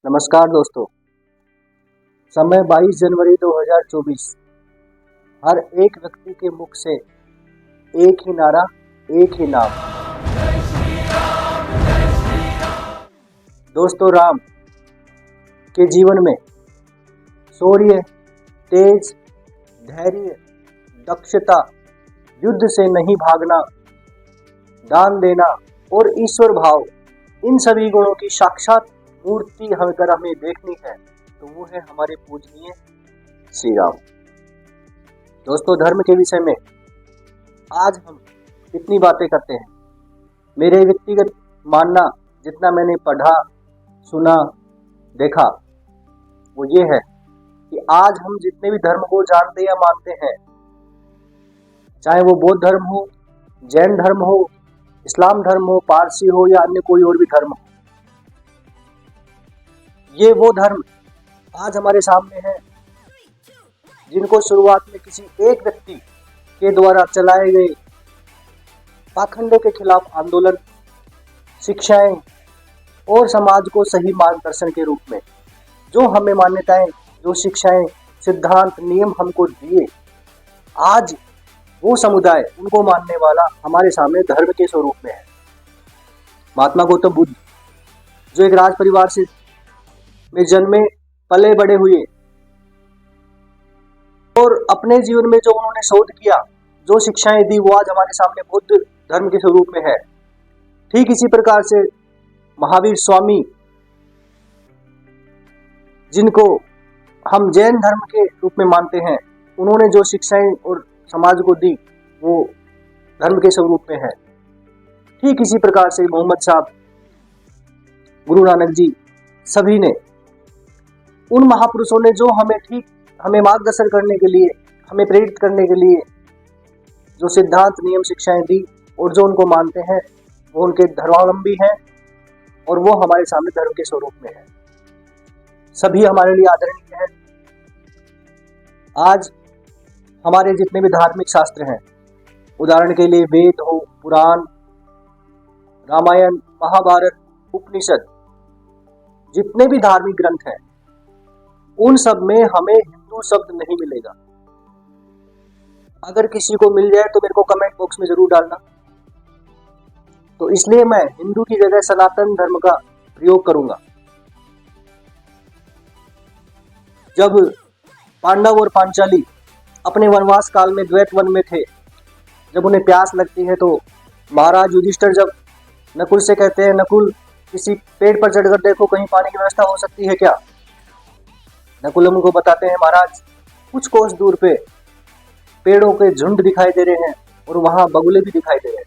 नमस्कार दोस्तों। समय 22 जनवरी 2024। हर एक व्यक्ति के मुख से एक ही नारा, एक ही नाम। दोस्तों, राम के जीवन में शौर्य, तेज, धैर्य, दक्षता, युद्ध से नहीं भागना, दान देना और ईश्वर भाव, इन सभी गुणों की साक्षात मूर्ति अगर हमें देखनी है तो वो है हमारे पूजनीय श्री राम। दोस्तों, धर्म के विषय में आज हम इतनी बातें करते हैं। मेरे व्यक्तिगत मानना, जितना मैंने पढ़ा, सुना, देखा, वो ये है कि आज हम जितने भी धर्म को जानते या मानते हैं, चाहे वो बौद्ध धर्म हो, जैन धर्म हो, इस्लाम धर्म हो, पारसी हो या अन्य कोई और भी धर्म हो, ये वो धर्म आज हमारे सामने हैं जिनको शुरुआत में किसी एक व्यक्ति के द्वारा चलाए गए पाखंडों के खिलाफ आंदोलन, शिक्षाएं और समाज को सही मार्गदर्शन के रूप में जो हमें मान्यताएं, जो शिक्षाएं, सिद्धांत, नियम हमको दिए, आज वो समुदाय उनको मानने वाला हमारे सामने धर्म के स्वरूप में है। महात्मा गौतम बुद्ध, जो एक राज परिवार से में जन्मे, पले बड़े हुए और अपने जीवन में जो उन्होंने शोध किया, जो शिक्षाएं दी, वो आज हमारे सामने बुद्ध धर्म के स्वरूप में है। ठीक इसी प्रकार से महावीर स्वामी, जिनको हम जैन धर्म के रूप में मानते हैं, उन्होंने जो शिक्षाएं और समाज को दी, वो धर्म के स्वरूप में है। ठीक इसी प्रकार से मोहम्मद साहब, गुरु नानक जी, सभी ने, उन महापुरुषों ने जो हमें मार्गदर्शन करने के लिए, हमें प्रेरित करने के लिए जो सिद्धांत, नियम, शिक्षाएं दी और जो उनको मानते हैं, वो उनके धर्मावलंबी हैं और वो हमारे सामने धर्म के स्वरूप में है। सभी हमारे लिए आदरणीय हैं। आज हमारे जितने भी धार्मिक शास्त्र हैं, उदाहरण के लिए वेद हो, पुराण, रामायण, महाभारत, उपनिषद, जितने भी धार्मिक ग्रंथ हैं, उन सब में हमें हिंदू शब्द नहीं मिलेगा। अगर किसी को मिल जाए तो मेरे को कमेंट बॉक्स में जरूर डालना। तो इसलिए मैं हिंदू की जगह सनातन धर्म का प्रयोग करूंगा। जब पांडव और पांचाली अपने वनवास काल में द्वैत वन में थे, जब उन्हें प्यास लगती है तो महाराज युधिष्ठिर जब नकुल से कहते हैं, नकुल किसी पेड़ पर चढ़कर देखो, कहीं पानी की व्यवस्था हो सकती है क्या? नकुल उनको बताते हैं, महाराज कुछ कोस दूर पे पेड़ों के झुंड दिखाई दे रहे हैं और वहां बगुले भी दिखाई दे रहे हैं।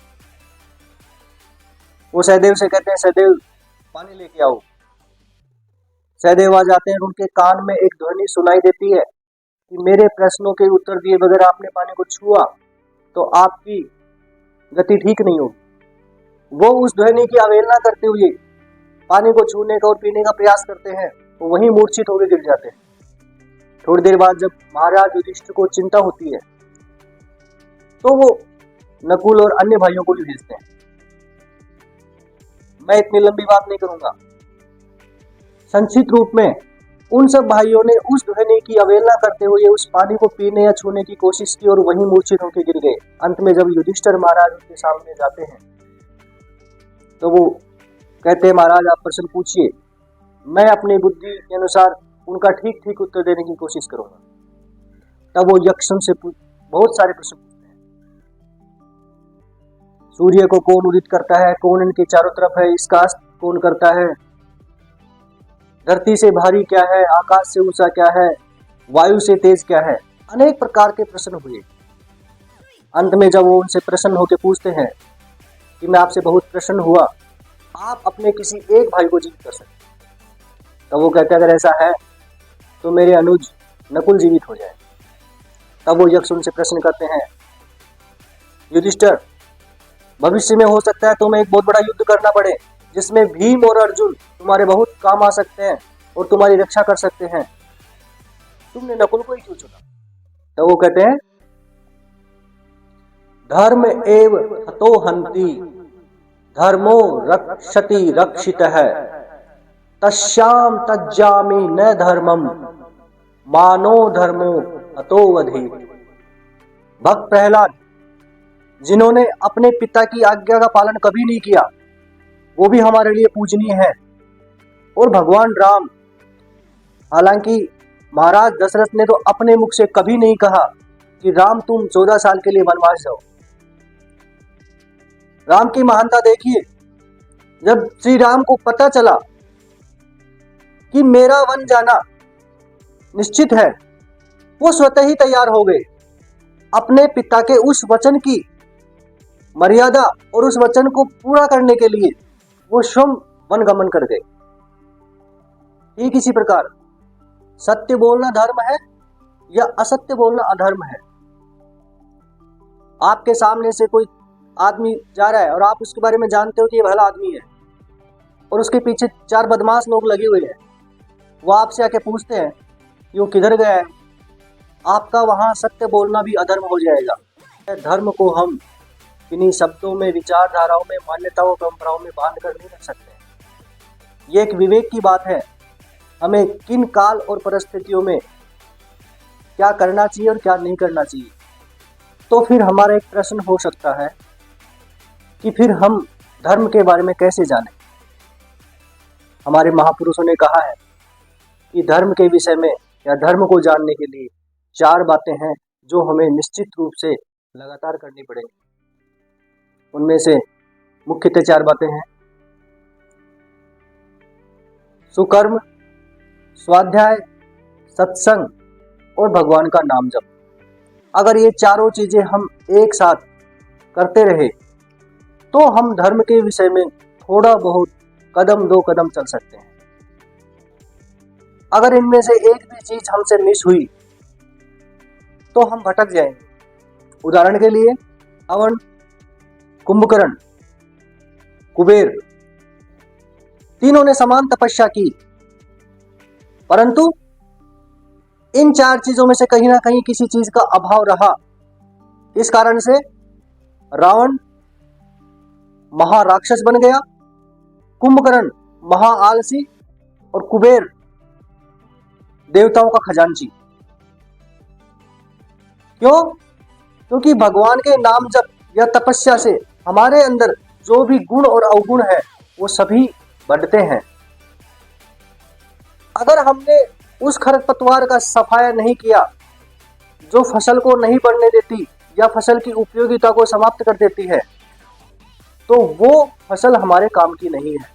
वो सहदेव से कहते हैं, सहदेव पानी लेके आओ। सहदेव आ जाते हैं, उनके कान में एक ध्वनि सुनाई देती है कि मेरे प्रश्नों के उत्तर दिए बगैर आपने पानी को छुआ तो आपकी गति ठीक नहीं होगी। वो उस ध्वनि की अवहेलना करते हुए पानी को छूने का और पीने का प्रयास करते हैं, तो वहीं मूर्छित होकर गिर जाते हैं। थोड़ी देर बाद जब महाराज युधिष्ठिर को चिंता होती है तो वो नकुल और अन्य भाइयों को भी भेजते हैं। मैं इतनी लंबी बात नहीं करूंगा। संक्षिप्त रूप में उन सब भाइयों ने उस ध्वनि की अवहेलना करते हुए उस पानी को पीने या छूने की कोशिश की और वहीं मूर्छित होकर गिर गए। अंत में जब युधिष्ठिर महाराज उनके सामने जाते हैं तो वो कहते हैं, महाराज आप प्रश्न पूछिए, मैं अपनी बुद्धि के अनुसार उनका ठीक ठीक उत्तर देने की कोशिश करूंगा। तब वो यक्ष से बहुत सारे प्रश्न पूछते हैं। सूर्य को कौन उदित करता है? कौन इनके चारों तरफ है? इसका अस्त कौन करता है? धरती से भारी क्या है? आकाश से ऊंचा क्या है? वायु से तेज क्या है? अनेक प्रकार के प्रश्न हुए। अंत में जब वो उनसे प्रसन्न होकर पूछते हैं कि मैं आपसे बहुत प्रसन्न हुआ, आप अपने किसी एक भाई को जीवित कर सकते, तब वो कहते हैं, अगर ऐसा है तो मेरे अनुज नकुल जीवित हो जाए। तब वो यक्ष उनसे प्रश्न करते हैं, युधिष्ठिर, भविष्य में हो सकता है तुम्हें एक बहुत बड़ा युद्ध करना पड़े जिसमें भीम और अर्जुन तुम्हारे बहुत काम आ सकते हैं और तुम्हारी रक्षा कर सकते हैं, तुमने नकुल को ही क्यों चुना? तो वो कहते हैं, धर्म एव हतो हन्ति, धर्मो रक्षति रक्षितः, तस्याम तज्जामि न धर्मम मानो धर्मो अतो वधि। भक्त प्रहलाद, जिन्होंने अपने पिता की आज्ञा का पालन कभी नहीं किया, वो भी हमारे लिए पूजनीय है। और भगवान राम, हालांकि महाराज दशरथ ने तो अपने मुख से कभी नहीं कहा कि राम तुम 14 साल के लिए वनवास जाओ। राम की महानता देखिए, जब श्री राम को पता चला कि मेरा वन जाना निश्चित है, वो स्वतः ही तैयार हो गए। अपने पिता के उस वचन की मर्यादा और उस वचन को पूरा करने के लिए वो स्वयं वन गमन कर गए। ठीक इसी प्रकार सत्य बोलना धर्म है या असत्य बोलना अधर्म है। आपके सामने से कोई आदमी जा रहा है और आप उसके बारे में जानते हो कि ये भला आदमी है, और उसके पीछे 4 बदमाश लोग लगे हुए हैं, वो आपसे आके पूछते हैं कि वो किधर गया है, आपका वहां सत्य बोलना भी अधर्म हो जाएगा। धर्म को हम किन्हीं शब्दों में, विचारधाराओं में, मान्यताओं, परंपराओं में बांध कर नहीं रख सकते। ये एक विवेक की बात है, हमें किन काल और परिस्थितियों में क्या करना चाहिए और क्या नहीं करना चाहिए। तो फिर हमारा एक प्रश्न हो सकता है कि फिर हम धर्म के बारे में कैसे जानें। हमारे महापुरुषों ने कहा है कि धर्म के विषय में या धर्म को जानने के लिए 4 बातें हैं जो हमें निश्चित रूप से लगातार करनी पड़ेंगी। उनमें से मुख्यतः 4 बातें हैं: सुकर्म, स्वाध्याय, सत्संग और भगवान का नाम जप। अगर ये चारों चीजें हम एक साथ करते रहे तो हम धर्म के विषय में थोड़ा बहुत कदम 2 कदम चल सकते हैं। अगर इनमें से एक भी चीज हमसे मिस हुई तो हम भटक जाएंगे। उदाहरण के लिए रावण, कुंभकर्ण, कुबेर, तीनों ने समान तपस्या की, परंतु इन 4 चीजों में से कहीं ना कहीं किसी चीज का अभाव रहा। इस कारण से रावण महाराक्षस बन गया, कुंभकर्ण महाआलसी और कुबेर देवताओं का खजांची। क्यों? क्योंकि भगवान के नाम जप या तपस्या से हमारे अंदर जो भी गुण और अवगुण है वो सभी बढ़ते हैं। अगर हमने उस खरपतवार का सफाया नहीं किया जो फसल को नहीं बढ़ने देती या फसल की उपयोगिता को समाप्त कर देती है, तो वो फसल हमारे काम की नहीं है।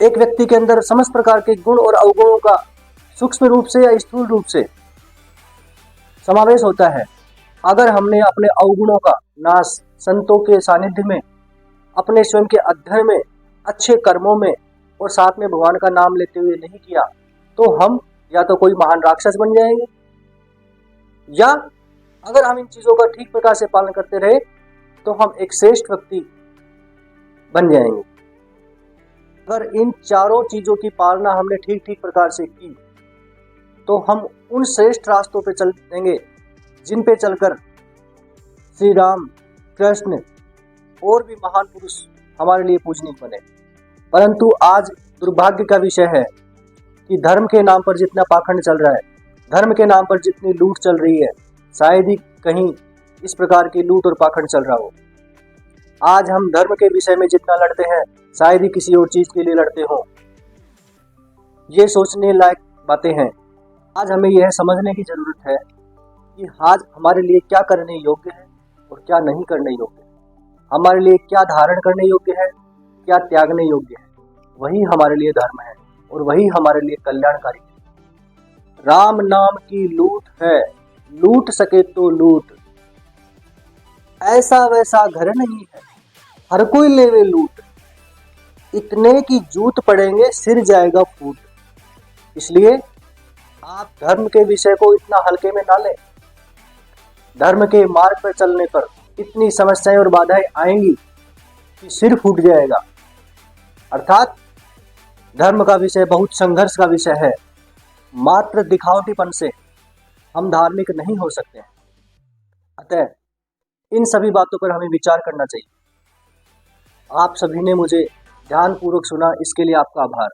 एक व्यक्ति के अंदर समस्त प्रकार के गुण और अवगुणों का सूक्ष्म रूप से या स्थूल रूप से समावेश होता है। अगर हमने अपने अवगुणों का नाश संतों के सानिध्य में, अपने स्वयं के अध्ययन में, अच्छे कर्मों में और साथ में भगवान का नाम लेते हुए नहीं किया, तो हम या तो कोई महान राक्षस बन जाएंगे, या अगर हम इन चीजों का ठीक प्रकार से पालन करते रहे तो हम एक श्रेष्ठ व्यक्ति बन जाएंगे। अगर इन चारों चीजों की पालना हमने ठीक ठीक प्रकार से की तो हम उन श्रेष्ठ रास्तों पे चल देंगे जिन पे चलकर श्री राम, कृष्ण और भी महान पुरुष हमारे लिए पूजनीय बने। परंतु आज दुर्भाग्य का विषय है कि धर्म के नाम पर जितना पाखंड चल रहा है, धर्म के नाम पर जितनी लूट चल रही है, शायद ही कहीं इस प्रकार की लूट और पाखंड चल रहा हो। आज हम धर्म के विषय में जितना लड़ते हैं, शायद ही किसी और चीज के लिए लड़ते हो। ये सोचने लायक बातें हैं। आज हमें यह समझने की जरूरत है कि आज हमारे लिए क्या करने योग्य है और क्या नहीं करने योग्य है, हमारे लिए क्या धारण करने योग्य है, क्या त्यागने योग्य है। वही हमारे लिए धर्म है और वही हमारे लिए कल्याणकारी है। राम नाम की लूट है, लूट सके तो लूट, ऐसा वैसा घर नहीं है, हर कोई लेवे लूट, इतने की जूत पड़ेंगे सिर जाएगा फूट। इसलिए आप धर्म के विषय को इतना हल्के में ना लें। धर्म के मार्ग पर चलने पर इतनी समस्याएं और बाधाएं आएंगी कि सिर फूट जाएगा। अर्थात धर्म का विषय बहुत संघर्ष का विषय है। मात्र दिखावटीपन से हम धार्मिक नहीं हो सकते हैं। अतः इन सभी बातों पर हमें विचार करना चाहिए। आप सभी ने मुझे ध्यानपूर्वक सुना, इसके लिए आपका आभार।